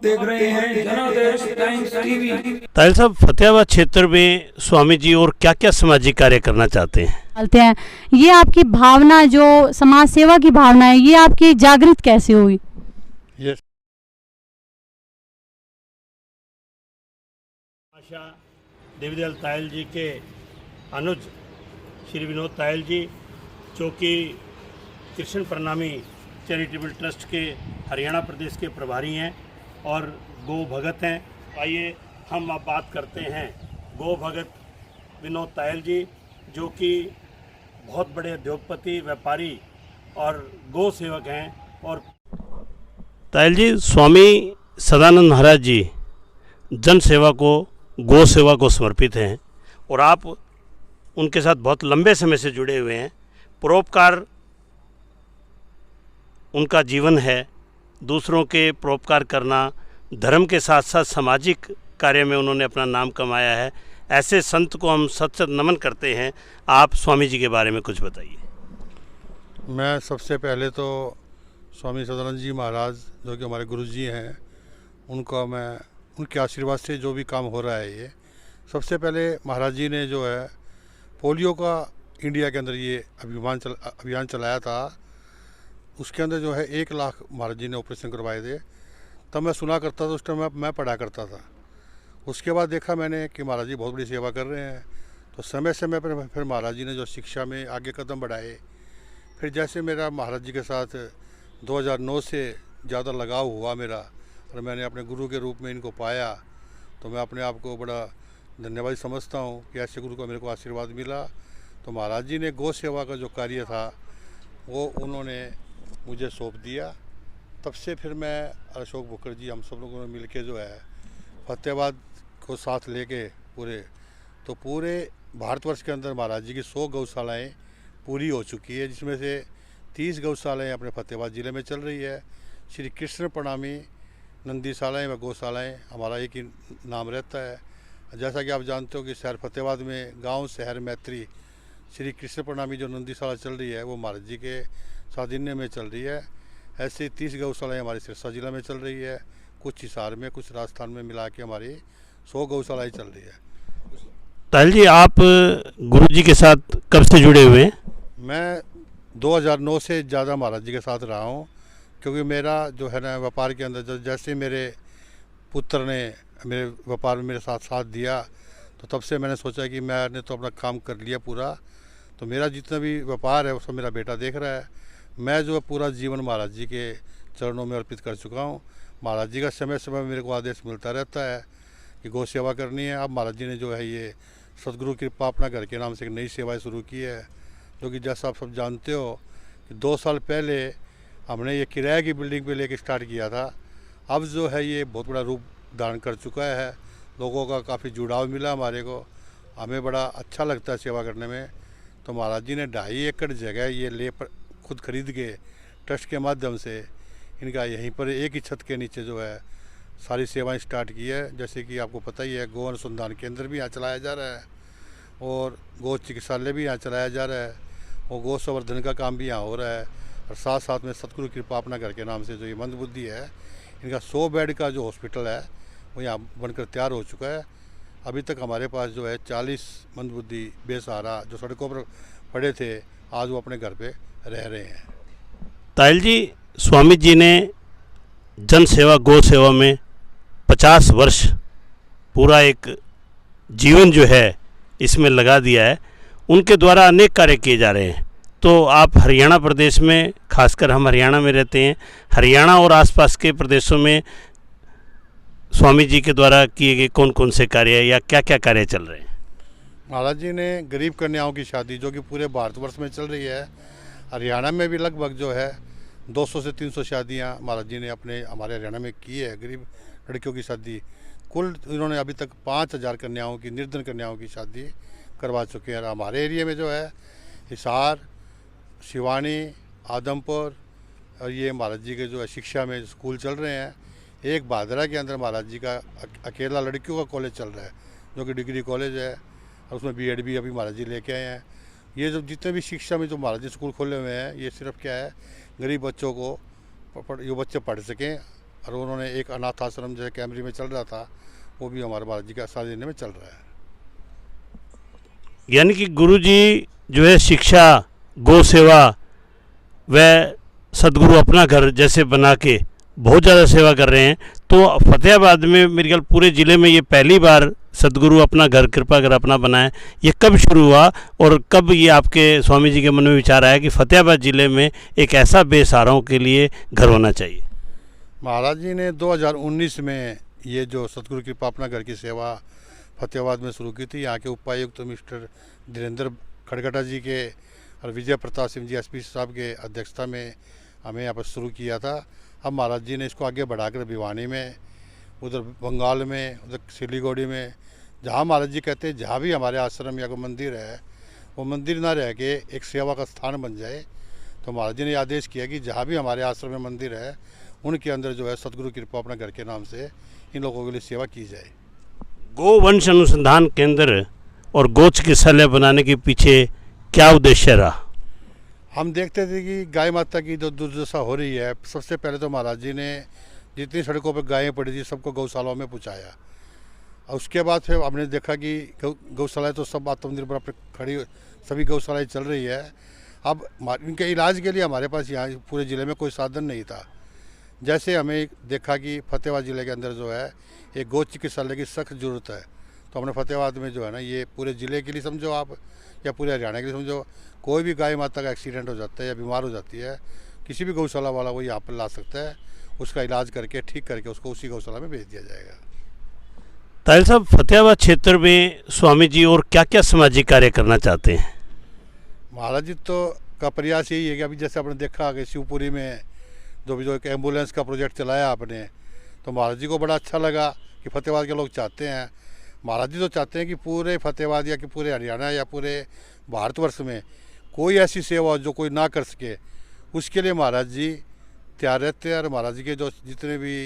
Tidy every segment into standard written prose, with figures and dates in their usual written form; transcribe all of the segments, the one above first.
देख रहे हैं जनादेश टाइम्स टीवी। ताहिल साहब, फतेहाबाद क्षेत्र में स्वामी जी और क्या क्या सामाजिक कार्य करना चाहते हैं? ये आपकी भावना, जो समाज सेवा की भावना है, ये आपकी जागृत कैसे हुई? ये देवीदयाल तायल जी के अनुज श्री विनोद तायल जी, जो कि कृष्ण प्रणामी चैरिटेबल ट्रस्ट के हरियाणा प्रदेश के प्रभारी हैं और गो भगत हैं। आइए हम अब बात करते हैं गो भगत विनोद तायल जी, जो कि बहुत बड़े उद्योगपति, व्यापारी और गो सेवक हैं। और तायल जी, स्वामी सदानंद महाराज जी जन सेवा को, गो सेवा को समर्पित हैं और आप उनके साथ बहुत लंबे समय से जुड़े हुए हैं। परोपकार उनका जीवन है, दूसरों के परोपकार करना, धर्म के साथ साथ सामाजिक कार्य में उन्होंने अपना नाम कमाया है। ऐसे संत को हम सत सत नमन करते हैं। आप स्वामी जी के बारे में कुछ बताइए। मैं सबसे पहले तो स्वामी सदानंद जी महाराज, जो कि हमारे गुरु जी हैं, उनका मैं उनके आशीर्वाद से जो भी काम हो रहा है, ये सबसे पहले महाराज जी ने जो है पोलियो का इंडिया के अंदर ये अभियान चलाया था। उसके अंदर जो है 1 लाख महाराज जी ने ऑपरेशन करवाए थे। तब मैं सुना करता था, उस टाइम मैं पढ़ा करता था। उसके बाद देखा मैंने कि महाराज जी बहुत बड़ी सेवा कर रहे हैं, तो समय समय पर फिर महाराज जी ने जो शिक्षा में आगे कदम बढ़ाए। फिर जैसे मेरा महाराज जी के साथ 2009 से ज़्यादा लगाव हुआ मेरा, और मैंने अपने गुरु के रूप में इनको पाया, तो मैं अपने आप को बड़ा धन्यवाद समझता हूँ कि ऐसे गुरु का मेरे को आशीर्वाद मिला। तो महाराज जी ने गौ सेवा का जो कार्य था वो उन्होंने मुझे सौंप दिया। तब से फिर मैं, अशोक मुखर्जी, हम सब लोगों ने मिलके जो है फतेहाबाद को साथ लेके पूरे भारतवर्ष के अंदर महाराज जी की 100 गौशालाएँ पूरी हो चुकी है, जिसमें से 30 गौशालाएँ अपने फतेहाबाद ज़िले में चल रही है। श्री कृष्ण प्रणामी नंदीशालाएँ व गौशालाएँ हमारा एक ही नाम रहता है। जैसा कि आप जानते हो कि शहर फतेहाबाद में गांव शहर मैत्री श्री कृष्ण प्रणामी जो नंदीशाला चल रही है, वो महाराज जी के साधिन्य में चल रही है। ऐसे 30 गौशालाएँ हमारे सिरसा जिला में चल रही है, कुछ हिसार में, कुछ राजस्थान में मिला के हमारी 100 गौशालाएँ चल रही है। ताहिल जी, आप गुरु जी के साथ कब से जुड़े हुए हैं? मैं 2009 से ज़्यादा महाराज जी के साथ रहा हूँ, क्योंकि मेरा जो है ना व्यापार के अंदर जैसे मेरे पुत्र ने मेरे व्यापार में मेरे साथ दिया, तो तब से मैंने सोचा कि मैंने तो अपना काम कर लिया पूरा, तो मेरा जितना भी व्यापार है वो सब मेरा बेटा देख रहा है। मैं जो है पूरा जीवन महाराज जी के चरणों में अर्पित कर चुका हूँ। महाराज जी का समय समय मेरे को आदेश मिलता रहता है कि गौ सेवा करनी है। अब महाराज जी ने जो है ये सदगुरु कृपा अपना घर के नाम से एक नई सेवाएँ शुरू की है, जो कि जैसा आप सब जानते हो कि 2 साल पहले हमने ये किराए की बिल्डिंग पे लेके स्टार्ट किया था। अब जो है ये बहुत बड़ा रूप धारण कर चुका है। लोगों का काफ़ी जुड़ाव मिला हमारे को, हमें बड़ा अच्छा लगता है सेवा करने में। तो महाराज जी ने 2.5 एकड़ जगह ये खुद खरीद के ट्रस्ट के माध्यम से इनका यहीं पर एक ही छत के नीचे जो है सारी सेवाएं स्टार्ट की है। जैसे कि आपको पता ही है, गो अनुसंधान केंद्र भी यहाँ चलाया जा रहा है और गो चिकित्सालय भी यहाँ चलाया जा रहा है और गो संवर्धन का काम भी यहाँ हो रहा है। और साथ साथ में सतगुरु कृपा अपना घर के नाम से जो ये मंदबुद्धि है, इनका 100 बेड का जो हॉस्पिटल है वो यहाँ बनकर तैयार हो चुका है। अभी तक हमारे पास जो है 40 मंदबुद्धि बेसहारा जो सड़कों पर पड़े थे, आज वो अपने घर पे रह रहे हैं। ताहिल जी, स्वामी जी ने जन सेवा, गौ सेवा में 50 वर्ष पूरा एक जीवन जो है इसमें लगा दिया है। उनके द्वारा अनेक कार्य किए जा रहे हैं। तो आप हरियाणा प्रदेश में, खासकर हम हरियाणा में रहते हैं, हरियाणा और आसपास के प्रदेशों में स्वामी जी के द्वारा किए गए कौन कौन से कार्य या क्या क्या कार्य चल रहे हैं? महाराज जी ने गरीब कन्याओं की शादी, जो कि पूरे भारतवर्ष में चल रही है, हरियाणा में भी लगभग जो है 200 से 300 शादियां महाराज जी ने हमारे हरियाणा में की है, गरीब लड़कियों की शादी। कुल इन्होंने अभी तक 5000 कन्याओं की, निर्धन कन्याओं की शादी करवा चुके हैं। हमारे एरिया में जो है हिसार, शिवानी, आदमपुर और ये महाराज जी के जो है शिक्षा में स्कूल चल रहे हैं। एक भादरा के अंदर महाराज जी का अकेला लड़कियों का कॉलेज चल रहा है, जो कि डिग्री कॉलेज है, और उसमें बीएड भी अभी महाराज जी लेके आए हैं। ये जो जितने भी शिक्षा में जो महाराज जी स्कूल खोले हुए हैं, ये सिर्फ क्या है, गरीब बच्चों को, जो बच्चे पढ़ सकें और उन्होंने एक अनाथ आश्रम जो कैमरी में चल रहा था वो भी हमारे महाराज जी के सानिध्य में चल रहा है। यानी कि गुरु जी जो है शिक्षा, गौ सेवा व सदगुरु अपना घर जैसे बना के बहुत ज़्यादा सेवा कर रहे हैं। तो फतेहाबाद में मेरे ख्याल पूरे ज़िले में ये पहली बार सदगुरु अपना घर कृपा घर अपना बनाए, ये कब शुरू हुआ और कब ये आपके स्वामी जी के मन में विचार आया कि फतेहाबाद ज़िले में एक ऐसा बेसहाराओं के लिए घर होना चाहिए? महाराज जी ने 2019 में ये जो सतगुरु कृपा अपना घर की सेवा फतेहाबाद में शुरू की थी। यहाँ के उपायुक्त मिस्टर धीरेन्द्र खड़गटा जी के और विजय प्रताप सिंह जी एसपी साहब के अध्यक्षता में हमें यहाँ पर शुरू किया था। अब महाराज जी ने इसको आगे बढ़ाकर भिवानी में, उधर बंगाल में, उधर सिलीगुड़ी में, जहाँ महाराज जी कहते हैं जहाँ भी हमारे आश्रम या कोई मंदिर है वो मंदिर ना रह के एक सेवा का स्थान बन जाए। तो महाराज जी ने आदेश किया कि जहाँ भी हमारे आश्रम में मंदिर है उनके अंदर जो है सतगुरु कृपा अपना घर के नाम से इन लोगों के लिए सेवा की जाए। गोवंश अनुसंधान केंद्र और गौ चिकित्सालय बनाने के पीछे क्या उद्देश्य रहा? हम देखते थे कि गाय माता की जो दुर्दशा हो रही है, सबसे पहले तो महाराज जी ने जितनी सड़कों पर गायें पड़ी थी सबको गौशालाओं में पहुँचाया। और उसके बाद फिर हमने देखा कि गौशालाएँ तो सब आत्मनिर्भर पर खड़ी, सभी गौशालाएँ चल रही है। अब इनके इलाज के लिए हमारे पास यहाँ पूरे ज़िले में कोई साधन नहीं था। जैसे हमें देखा कि फतेहाबाद ज़िले के अंदर जो है एक गौ चिकित्सालय की सख्त ज़रूरत है, तो हमने फतेहाबाद में जो है ना, ये पूरे ज़िले के लिए समझो आप या पूरे हरियाणा के लिए समझो, कोई भी गाय माता का एक्सीडेंट हो जाता है या बीमार हो जाती है, किसी भी गौशाला वाला वो यहाँ पर ला सकता है, उसका इलाज करके ठीक करके उसको उसी गौशाला में भेज दिया जाएगा। ताहिल साहब, फतेहाबाद क्षेत्र में स्वामी जी और क्या क्या सामाजिक कार्य करना चाहते हैं? महाराज जी तो का प्रयास यही है कि अभी जैसे आपने देखा कि शिवपुरी में जो एक एम्बुलेंस का प्रोजेक्ट चलाया आपने, तो महाराज जी को बड़ा अच्छा लगा कि फतेहाबाद के लोग चाहते हैं, महाराज जी तो चाहते हैं कि पूरे फतेहाबाद या कि पूरे हरियाणा या पूरे भारतवर्ष में कोई ऐसी सेवा जो कोई ना कर सके उसके लिए महाराज जी तैयार रहते हैं। और महाराज जी के जो जितने भी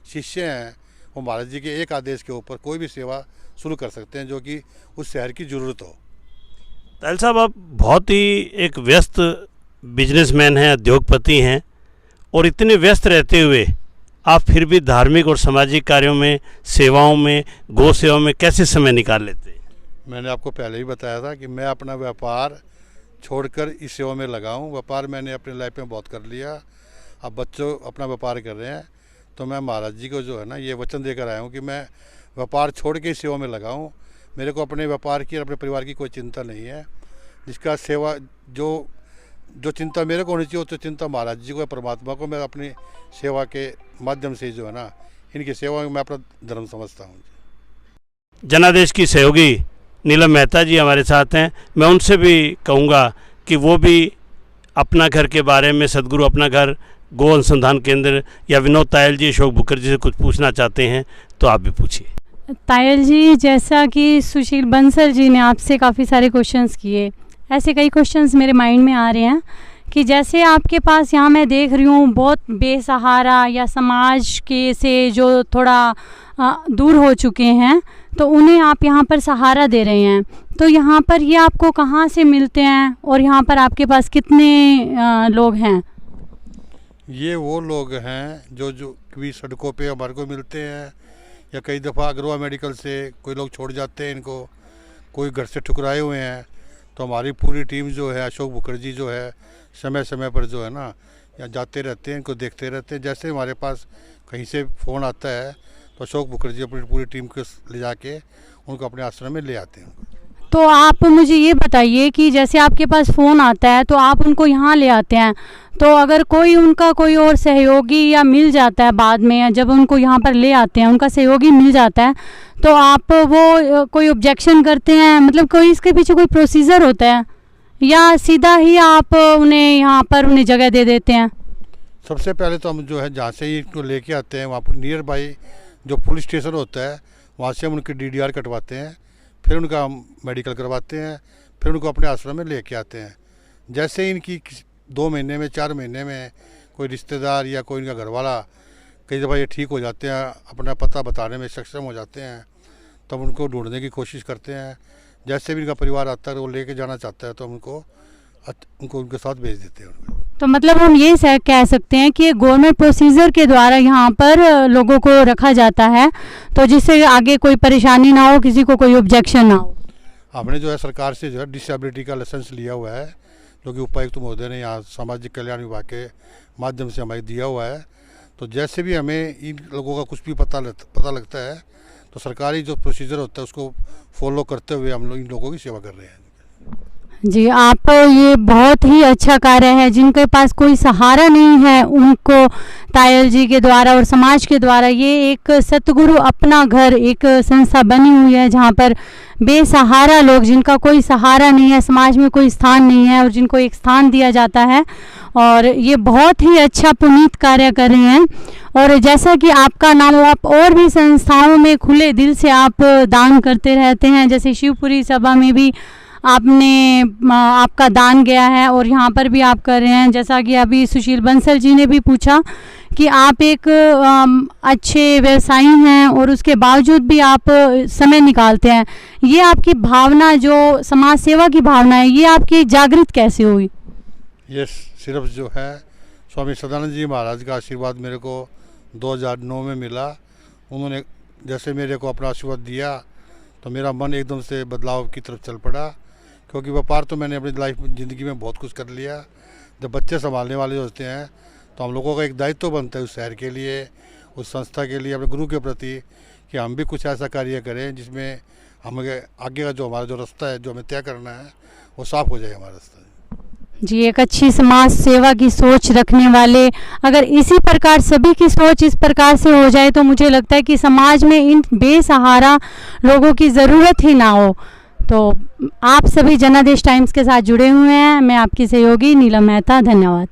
शिष्य हैं वो महाराज जी के एक आदेश के ऊपर कोई भी सेवा शुरू कर सकते हैं जो कि उस शहर की ज़रूरत हो। ताहिल साहब, आप बहुत ही एक व्यस्त बिजनेसमैन हैं, उद्योगपति हैं, और इतने व्यस्त रहते हुए आप फिर भी धार्मिक और सामाजिक कार्यों में, सेवाओं में, गौ सेवा में कैसे समय निकाल लेते हैं? मैंने आपको पहले ही बताया था कि मैं अपना व्यापार छोड़कर इस सेवा में लगा हूँ। व्यापार मैंने अपनी लाइफ में बहुत कर लिया, अब बच्चों अपना व्यापार कर रहे हैं, तो मैं महाराज जी को जो है ना ये वचन देकर आया हूँ कि मैं व्यापार छोड़ के इस सेवा में लगा हूँ। मेरे को अपने व्यापार की और अपने परिवार की कोई चिंता नहीं है। जिसका सेवा जो चिंता मेरे को होनी चाहिए, तो चिंता महाराज जी को, परमात्मा को, मैं अपनी सेवा के माध्यम से जो है ना इनकी सेवा में मैं अपना धर्म समझता हूँ। जनादेश की सहयोगी नीलम मेहता जी हमारे साथ हैं। मैं उनसे भी कहूँगा कि वो भी अपना घर के बारे में, सदगुरु अपना घर गौ अनुसंधान केंद्र या विनोद तायल जी, अशोक मुखर्जी से कुछ पूछना चाहते हैं तो आप भी पूछिए। तायल जी, जैसा कि सुशील बंसल जी ने आपसे काफ़ी सारे क्वेश्चंस किए, ऐसे कई क्वेश्चंस मेरे माइंड में आ रहे हैं कि जैसे आपके पास यहाँ मैं देख रही हूँ बहुत बेसहारा या समाज के से जो थोड़ा दूर हो चुके हैं, तो उन्हें आप यहाँ पर सहारा दे रहे हैं। तो यहाँ पर ये आपको कहाँ से मिलते हैं और यहाँ पर आपके पास कितने लोग हैं? ये वो लोग हैं जो कभी सड़कों पे हमारे को मिलते हैं, या कई दफ़ा अग्रवा मेडिकल से कोई लोग छोड़ जाते हैं इनको, कोई घर से ठुकराए हुए हैं, तो हमारी पूरी टीम जो है, अशोक मुखर्जी जो है, समय समय पर जो है ना यहाँ जाते रहते हैं, इनको देखते रहते हैं। जैसे हमारे पास कहीं से फ़ोन आता है तो अशोक मुखर्जी अपनी पूरी टीम को ले जाके उनको अपने आश्रम में ले आते हैं। तो आप मुझे ये बताइए कि जैसे आपके पास फ़ोन आता है तो आप उनको यहाँ ले आते हैं, तो अगर कोई उनका कोई और सहयोगी या मिल जाता है बाद में, या जब उनको यहाँ पर ले आते हैं उनका सहयोगी मिल जाता है, तो आप वो कोई ऑब्जेक्शन करते हैं? मतलब कोई इसके पीछे कोई प्रोसीजर होता है या सीधा ही आप उन्हें यहाँ पर उन्हें जगह दे देते हैं? सबसे पहले तो हम जो है जहाँ से ही इनको लेके आते हैं वहाँ पर नियर बाई जो पुलिस स्टेशन होता है वहाँ से हम उनकी DDR कटवाते हैं, फिर उनका हम मेडिकल करवाते हैं, फिर उनको अपने आश्रम में लेके आते हैं। जैसे ही इनकी 2 महीने में 4 महीने में कोई रिश्तेदार या कोई इनका घरवाला, कई दफ़ा ये ठीक हो जाते हैं, अपना पता बताने में सक्षम हो जाते हैं, तब उनको ढूंढने की कोशिश करते हैं। जैसे भी इनका परिवार आता है वो लेके जाना चाहता है तो हम उनको उनको उनके साथ भेज देते हैं उनको। तो मतलब हम ये कह सकते हैं कि गवर्नमेंट प्रोसीजर के द्वारा यहाँ पर लोगों को रखा जाता है, तो जिससे आगे कोई परेशानी ना हो, किसी को कोई ऑब्जेक्शन ना हो। हमने जो है सरकार से जो है डिसेबिलिटी का लाइसेंस लिया हुआ है, जो कि उपायुक्त महोदय ने यहाँ सामाजिक कल्याण विभाग के माध्यम से हमें दिया हुआ है। तो जैसे भी हमें इन लोगों का कुछ भी पता लगता है तो सरकारी जो प्रोसीजर होता है उसको फॉलो करते हुए हम लोग इन लोगों की सेवा कर रहे हैं। जी, आप ये बहुत ही अच्छा कार्य है। जिनके पास कोई सहारा नहीं है उनको तायल जी के द्वारा और समाज के द्वारा ये एक सतगुरु अपना घर एक संस्था बनी हुई है, जहाँ पर बेसहारा लोग, जिनका कोई सहारा नहीं है, समाज में कोई स्थान नहीं है, और जिनको एक स्थान दिया जाता है। और ये बहुत ही अच्छा पुनीत कार्य कर रहे हैं। और जैसा कि आपका नाम हो, आप और भी संस्थाओं में खुले दिल से आप दान करते रहते हैं, जैसे शिवपुरी सभा में भी आपका दान गया है और यहाँ पर भी आप कर रहे हैं। जैसा कि अभी सुशील बंसल जी ने भी पूछा कि आप एक अच्छे व्यवसायी हैं और उसके बावजूद भी आप समय निकालते हैं। ये आपकी भावना, जो समाज सेवा की भावना है, ये आपकी जागृत कैसे हुई? ये सिर्फ जो है स्वामी सदानंद जी महाराज का आशीर्वाद मेरे को 2009 में मिला। उन्होंने जैसे मेरे को अपना आशीर्वाद दिया तो मेरा मन एकदम से बदलाव की तरफ चल पड़ा, क्योंकि व्यापार तो मैंने अपनी लाइफ ज़िंदगी में बहुत कुछ कर लिया। जब बच्चे संभालने वाले होते हैं तो हम लोगों का एक दायित्व बनता है उस शहर के लिए, उस संस्था के लिए, अपने गुरु के प्रति, कि हम भी कुछ ऐसा कार्य करें जिसमें हमें आगे का जो हमारा जो रास्ता है, जो हमें तय करना है, वो साफ हो जाए हमारा रास्ता। जी, एक अच्छी समाज सेवा की सोच रखने वाले, अगर इसी प्रकार सभी की सोच इस प्रकार से हो जाए तो मुझे लगता है कि समाज में इन बेसहारा लोगों की ज़रूरत ही ना हो। तो आप सभी जनादेश टाइम्स के साथ जुड़े हुए हैं। मैं आपकी सहयोगी नीलम मेहता, धन्यवाद।